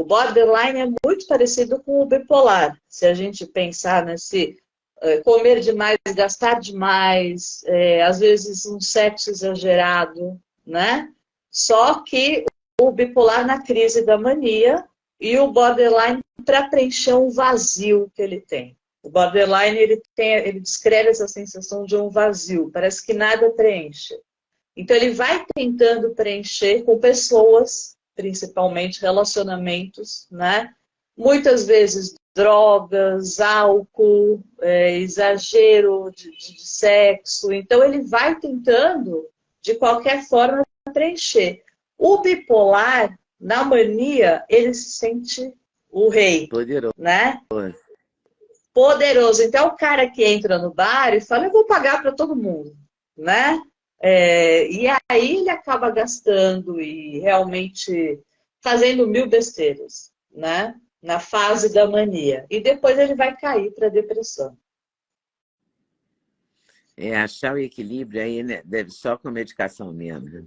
O borderline é muito parecido com o bipolar. Se a gente pensar nesse comer demais, gastar demais, às vezes um sexo exagerado, né? Só que o bipolar na crise da mania e o borderline para preencher um vazio que ele tem. O borderline ele descreve essa sensação de um vazio, parece que nada preenche. Então ele vai tentando preencher com pessoas, principalmente relacionamentos, né? Muitas vezes drogas, álcool, exagero de sexo. Então ele vai tentando, de qualquer forma, preencher. O bipolar, na mania, ele se sente o rei, Poderoso. né? Poderoso. Então, o cara que entra no bar e fala, eu vou pagar para todo mundo, né? E aí ele acaba gastando e realmente fazendo mil besteiras, né? Na fase da mania. E depois ele vai cair para a depressão. Achar o equilíbrio aí, né? Deve só com medicação mesmo, né?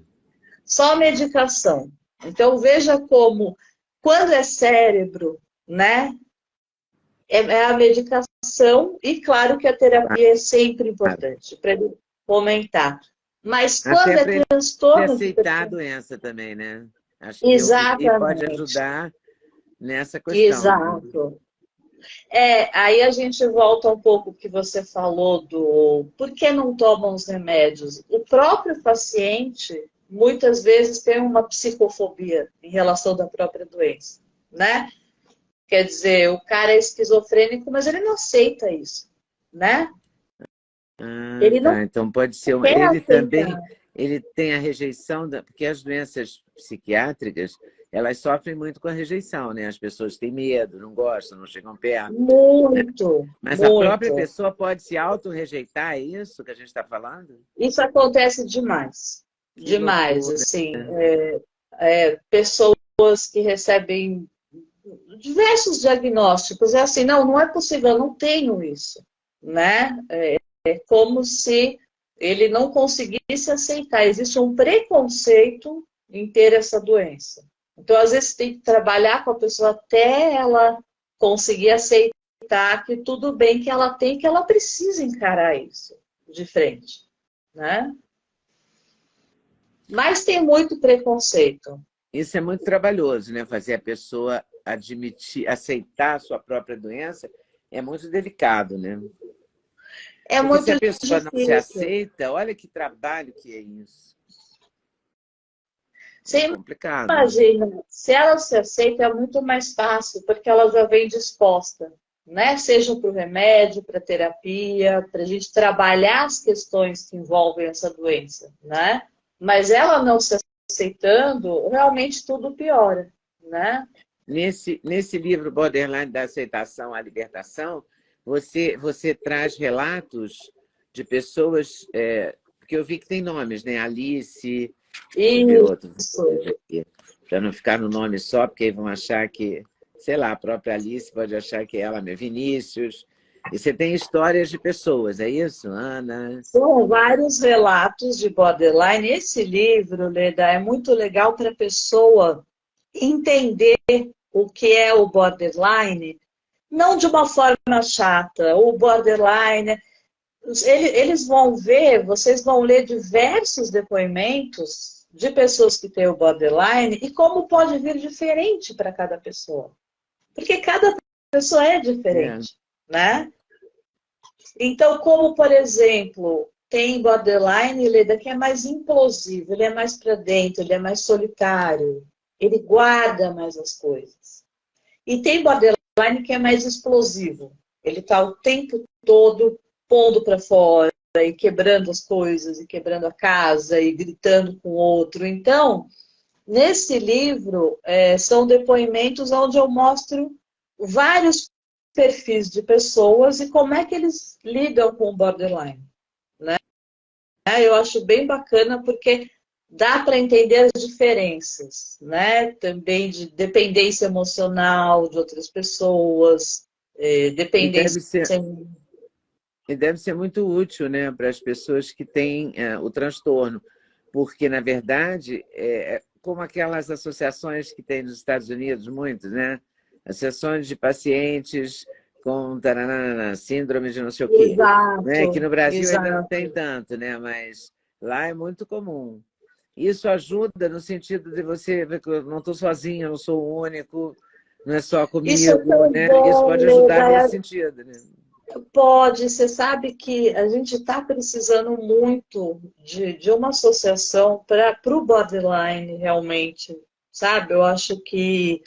Só medicação. Então, veja como, quando é cérebro, né? É a medicação, e claro que a terapia é sempre importante, para ele comentar. Mas quando Até é para ele transtorno de aceitar a personalidade. doença também, né? Acho que o PI pode Exatamente. ajudar nessa questão, né? Exato. Aí a gente volta um pouco que você falou do por que não tomam os remédios. O próprio paciente, muitas vezes, tem uma psicofobia em relação da própria doença, né? Quer dizer, o cara é esquizofrênico, mas ele não aceita isso, né? Ele não Tá. Então pode ser quer ele também, aceitar. ele tem a rejeição porque as doenças psiquiátricas, elas sofrem muito com a rejeição, né? As pessoas têm medo, não gostam, não chegam perto, né? Muito, Mas a própria muito. pessoa pode se auto-rejeitar, é isso que a gente está falando? Isso acontece demais. Que Demais, loucura. assim. Pessoas que recebem diversos diagnósticos. É assim, não é possível, eu não tenho isso, né? É como se ele não conseguisse aceitar. Existe um preconceito em ter essa doença. Então, às vezes, tem que trabalhar com a pessoa até ela conseguir aceitar que tudo bem que ela tem, que ela precisa encarar isso de frente, né? Mas tem muito preconceito. Isso é muito trabalhoso, né? Fazer a pessoa admitir, aceitar a sua própria doença é muito delicado, né? É Porque se muito a pessoa não se difícil. aceita, olha que trabalho que é isso. É Você complicado, né? imagina, se ela se aceita, é muito mais fácil, porque ela já vem disposta, né? Seja para o remédio, para a terapia, para a gente trabalhar as questões que envolvem essa doença, né? Mas ela não se aceitando, realmente tudo piora, né? Nesse livro Borderline da Aceitação à Libertação, você traz relatos de pessoas, porque eu vi que tem nomes, né? Alice, deixa eu ver outro, Isso. para não ficar no nome só, porque aí vão achar que, sei lá, a própria Alice pode achar que ela é Vinícius. E você tem histórias de pessoas, é isso, Ana? São vários relatos de borderline. Esse livro, Leda, é muito legal para a pessoa entender o que é o borderline, não de uma forma chata. O borderline, eles vão ver, vocês vão ler diversos depoimentos de pessoas que têm o borderline e como pode vir diferente para cada pessoa. Porque cada pessoa é É. diferente, né? Então, como, por exemplo, tem borderline, Leda, que é mais implosivo, ele é mais para dentro, ele é mais solitário, ele guarda mais as coisas. E tem borderline que é mais explosivo, ele está o tempo todo pondo para fora, e quebrando as coisas, e quebrando a casa, e gritando com o outro. Então, nesse livro, são depoimentos onde eu mostro vários perfis de pessoas e como é que eles lidam com o borderline, né? Eu acho bem bacana porque dá para entender as diferenças, né? Também de dependência emocional de outras pessoas, E dependência... deve ser muito útil, né, para as pessoas que têm o transtorno, porque, na verdade, como aquelas associações que tem nos Estados Unidos, muitos, né? Associações de pacientes com taranana, síndrome de não sei o quê. Né? Que Exato, no Brasil ainda não tem exato. tanto, né? Mas lá é muito comum. Isso ajuda no sentido de você ver que eu não estou sozinho, eu não sou o único, não é só Isso é comigo, tão né? Isso bom, pode ajudar nesse Leda. sentido, né? Pode, você sabe que a gente está precisando muito de uma associação para o borderline, realmente, sabe? Eu acho que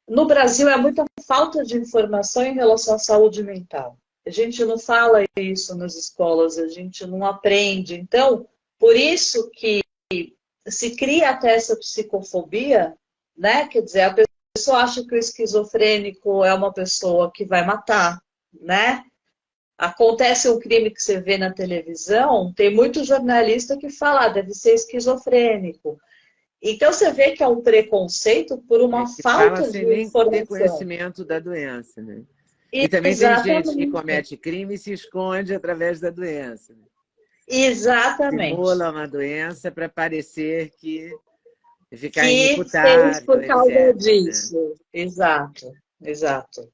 no Brasil é muita falta de informação em relação à saúde mental. A gente não fala isso nas escolas, a gente não aprende. Então, por isso que se cria até essa psicofobia, né? Quer dizer, a pessoa acha que o esquizofrênico é uma pessoa que vai matar, né? Acontece um crime que você vê na televisão, tem muito jornalista que fala, deve ser esquizofrênico. Então você vê que é um preconceito por uma Que fala falta sem de nem ter informação. conhecimento da doença, né? E também tem gente que Exatamente. comete crime e se esconde através da doença. Né? Exatamente. Simula uma doença para parecer que ficar Que fez inimputável, por causa etc. Né? disso. Exato, exato.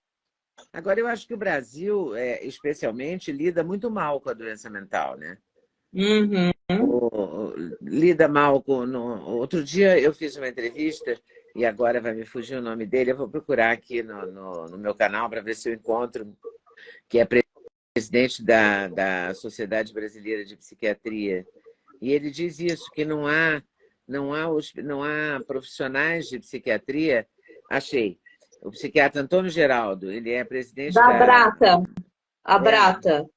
Agora, eu acho que o Brasil, especialmente, lida muito mal com a doença mental, né? Uhum. Lida mal com... Outro dia eu fiz uma entrevista, e agora vai me fugir o nome dele, eu vou procurar aqui no meu canal para ver se eu encontro, que é presidente da Sociedade Brasileira de Psiquiatria. E ele diz isso, que não há profissionais de psiquiatria. Achei. O psiquiatra Antônio Geraldo, ele é presidente Da da... Brata, a É, Brata.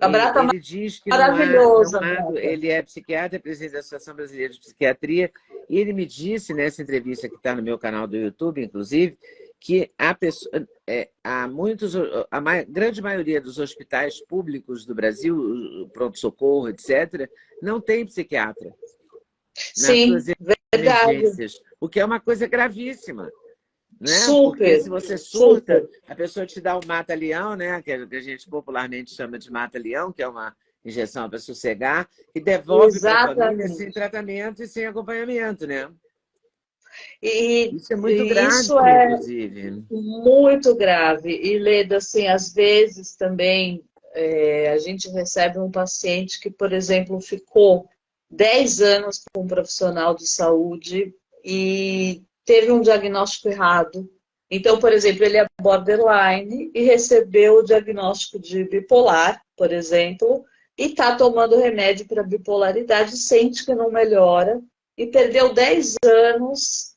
A ele, Brata ele diz que não há, maravilhosa, a Brata. ele é psiquiatra, presidente da Associação Brasileira de Psiquiatria, e ele me disse nessa entrevista que está no meu canal do YouTube, inclusive, que há muitos, grande maioria dos hospitais públicos do Brasil, o pronto-socorro, etc., não tem psiquiatra nas suas Sim, verdade. emergências, o que é uma coisa gravíssima. Né? Porque Super, se você surta, super. a pessoa te dá o mata-leão, né? Que a gente popularmente chama de mata-leão, que é uma injeção para sossegar, e devolve para a família sem Exatamente. tratamento e sem acompanhamento, né? E, Isso é muito e grave, isso é inclusive. muito grave. E, Leda, assim, às vezes também a gente recebe um paciente que, por exemplo, ficou 10 anos com um profissional de saúde e teve um diagnóstico errado. Então, por exemplo, ele é borderline e recebeu o diagnóstico de bipolar, por exemplo, e está tomando remédio para bipolaridade, sente que não melhora e perdeu 10 anos.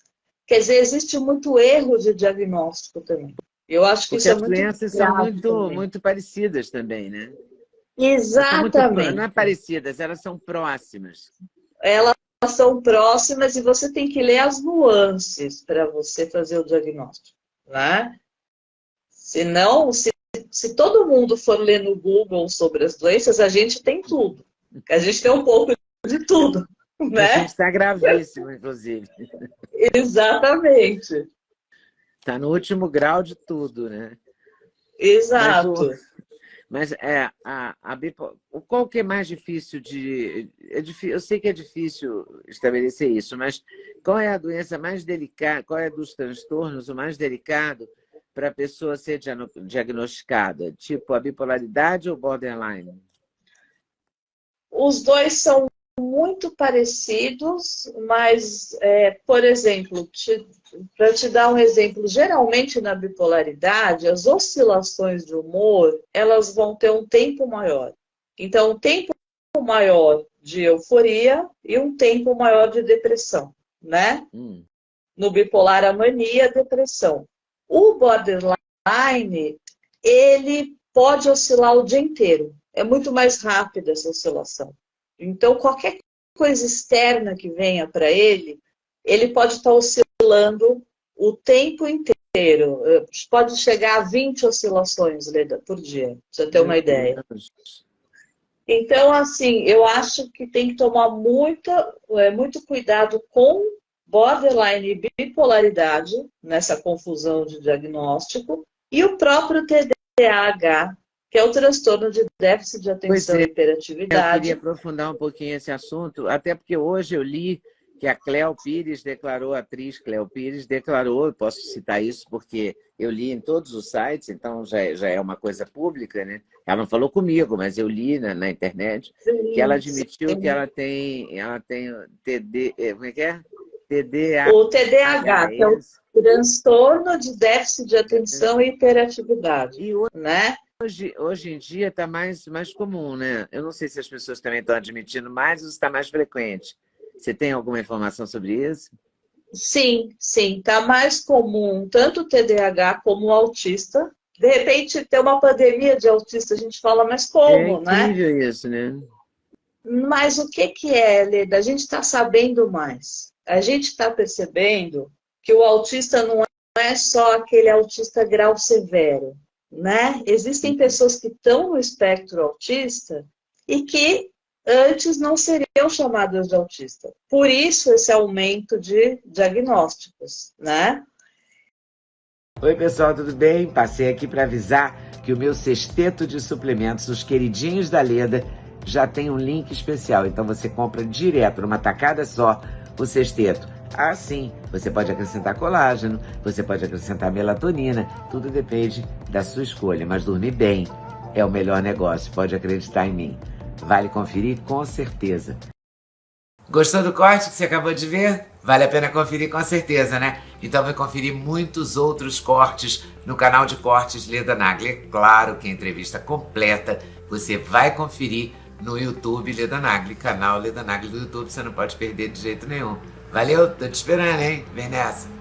Quer dizer, existe muito erro de diagnóstico também. Eu acho que Porque isso é as muito doenças são grave muito, também. muito parecidas também, né? Elas são muito, não é Exatamente. parecidas, elas são próximas. Elas são próximas e você tem que ler as nuances para você fazer o diagnóstico, né? Senão, se todo mundo for ler no Google sobre as doenças, a gente tem tudo. A gente tem um pouco de tudo, A gente né? está gravíssimo, inclusive. Exatamente. Está no último grau de tudo, né? Mas o, Exato. Mas qual que é mais difícil eu sei que é difícil estabelecer isso, mas qual é a doença mais delicada, qual é dos transtornos o mais delicado para a pessoa ser diagnosticada? Tipo, a bipolaridade ou borderline? Os dois são muito parecidos, mas, por exemplo, para te dar um exemplo, geralmente na bipolaridade, as oscilações de humor, elas vão ter um tempo maior. Então, um tempo maior de euforia e um tempo maior de depressão, né? No bipolar, a mania, a depressão. O borderline, ele pode oscilar o dia inteiro. É muito mais rápida essa oscilação. Então, qualquer coisa externa que venha para ele, ele pode estar oscilando o tempo inteiro. Pode chegar a 20 oscilações, Leda, por dia, pra você ter Meu uma ideia. Deus. Então, assim, eu acho que tem que tomar muito cuidado com borderline e bipolaridade, nessa confusão de diagnóstico, e o próprio TDAH, que é o transtorno de déficit de Pois atenção e é, eu queria hiperatividade. aprofundar um pouquinho esse assunto, até porque hoje eu li que a Cléo Pires declarou, a atriz Cléo Pires declarou, eu posso citar isso porque eu li em todos os sites, então já é uma coisa pública, né? Ela não falou comigo, mas eu li na internet, que ela admitiu que ela tem TD, como é que é? TDAH. O TDAH, que é o transtorno de déficit de atenção e hiperatividade, e né? Hoje em dia está mais comum, né? Eu não sei se as pessoas também estão admitindo mais ou se está mais frequente. Você tem alguma informação sobre isso? Sim, está mais comum tanto o TDAH como o autista. De repente, tem uma pandemia de autista, a gente fala, mas como, né? É incrível isso, né? Mas o que é, Leda? A gente está sabendo mais. A gente está percebendo que o autista não é só aquele autista grau severo, né? Existem pessoas que estão no espectro autista e que antes não seriam chamadas de autista. Por isso esse aumento de diagnósticos, né? Oi, pessoal, tudo bem? Passei aqui para avisar que o meu sexteto de suplementos, os queridinhos da Leda, já tem um link especial. Então você compra direto, numa tacada só, o sexteto. Ah, sim, você pode acrescentar colágeno, você pode acrescentar melatonina, tudo depende da sua escolha. Mas dormir bem é o melhor negócio, pode acreditar em mim. Vale conferir com certeza. Gostou do corte que você acabou de ver? Vale a pena conferir com certeza, né? Então vai conferir muitos outros cortes no canal de cortes Leda Nagli. É claro que a entrevista completa você vai conferir no YouTube Leda Nagli, canal Leda Nagli do YouTube, você não pode perder de jeito nenhum. Valeu, tô te esperando, hein? Vem nessa!